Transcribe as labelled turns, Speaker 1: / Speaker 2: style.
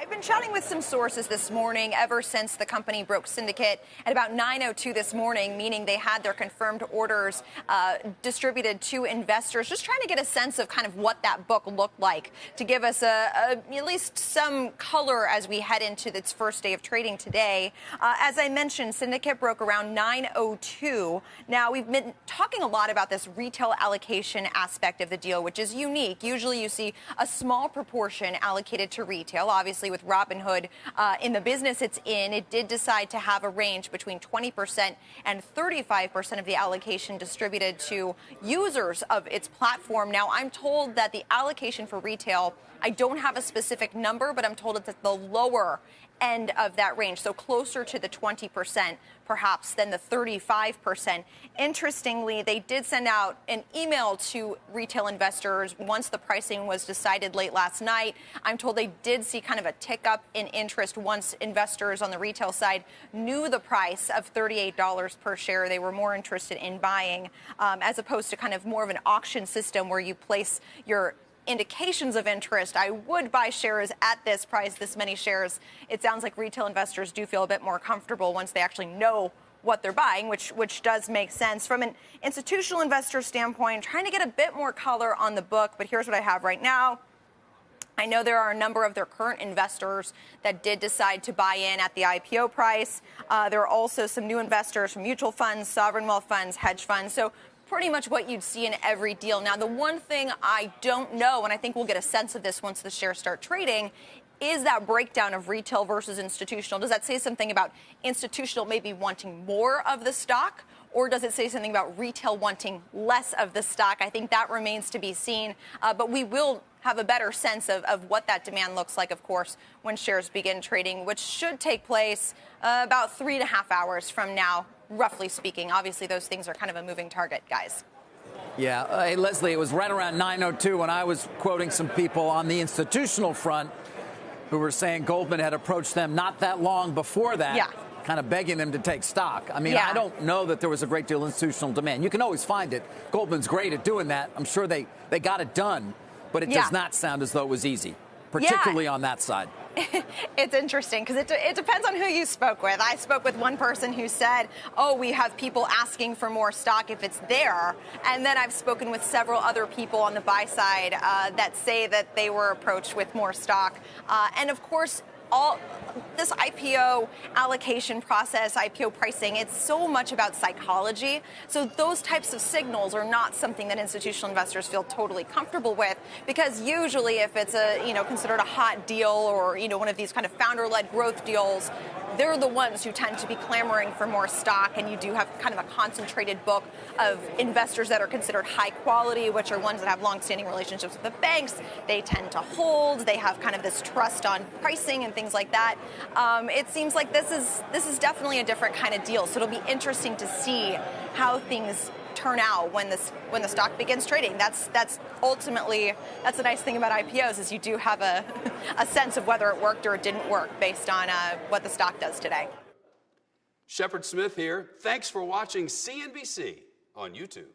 Speaker 1: I've been chatting with some sources this morning ever since the company broke syndicate at about 9:02 this morning, meaning they had their confirmed orders distributed to investors, just trying to get a sense of kind of what that book looked like to give us at least some color as we head into its first day of trading today. As I mentioned, syndicate broke around 9:02. Now, we've been talking a lot about this retail allocation aspect of the deal, which is unique. Usually you see a small proportion allocated to retail. Obviously, with Robinhood in the business it's in, it did decide to have a range between 20% and 35% of the allocation distributed to users of its platform. Now, I'm told that the allocation for retail, I don't have a specific number, but I'm told it's at the lower end of that range, so closer to the 20% perhaps than the 35%. Interestingly, they did send out an email to retail investors once the pricing was decided late last night. I'm told they did see kind of a tick up in interest once investors on the retail side knew the price of $38 per share. They were more interested in buying as opposed to kind of more of an auction system where you place your indications of interest. I would buy shares at this price, this many shares. It sounds like retail investors do feel a bit more comfortable once they actually know what they're buying, which does make sense. From an institutional investor standpoint, trying to get a bit more color on the book, but here's what I have right now. I know there are a number of their current investors that did decide to buy in at the IPO price. There are also some new investors from mutual funds, sovereign wealth funds, hedge funds. So pretty much what you'd see in every deal. Now, the one thing I don't know, and I think we'll get a sense of this once the shares start trading, is that breakdown of retail versus institutional. Does that say something about institutional maybe wanting more of the stock, or does it say something about retail wanting less of the stock? I think that remains to be seen, but we will have a better sense of what that demand looks like, of course, when shares begin trading, which should take place about 3.5 hours from now, roughly speaking. Obviously, those things are kind of a moving target, guys.
Speaker 2: Yeah. Hey, Leslie, it was right around 9:02 when I was quoting some people on the institutional front who were saying Goldman had approached them not that long before that, kind of begging them to take stock. I mean, I don't know that there was a great deal of institutional demand. You can always find it. Goldman's great at doing that. I'm sure they got it done, but it does not sound as though it was easy, particularly on that side.
Speaker 1: It's interesting because it depends on who you spoke with. I spoke with one person who said, oh, we have people asking for more stock if it's there. And then I've spoken with several other people on the buy side that say that they were approached with more stock. And of course, all this IPO allocation process, IPO pricing, it's so much about psychology. So those types of signals are not something that institutional investors feel totally comfortable with, because usually if it's considered a hot deal or, one of these kind of founder-led growth deals, they're the ones who tend to be clamoring for more stock, and you do have kind of a concentrated book of investors that are considered high quality, which are ones that have long-standing relationships with the banks. They tend to hold. They have kind of this trust on pricing and things like that. It seems like this is definitely a different kind of deal. So it'll be interesting to see how things turn out when the stock begins trading. That's ultimately the nice thing about IPOs is you do have a sense of whether it worked or it didn't work based on what the stock does today.
Speaker 3: Shepard Smith here. Thanks for watching CNBC on YouTube.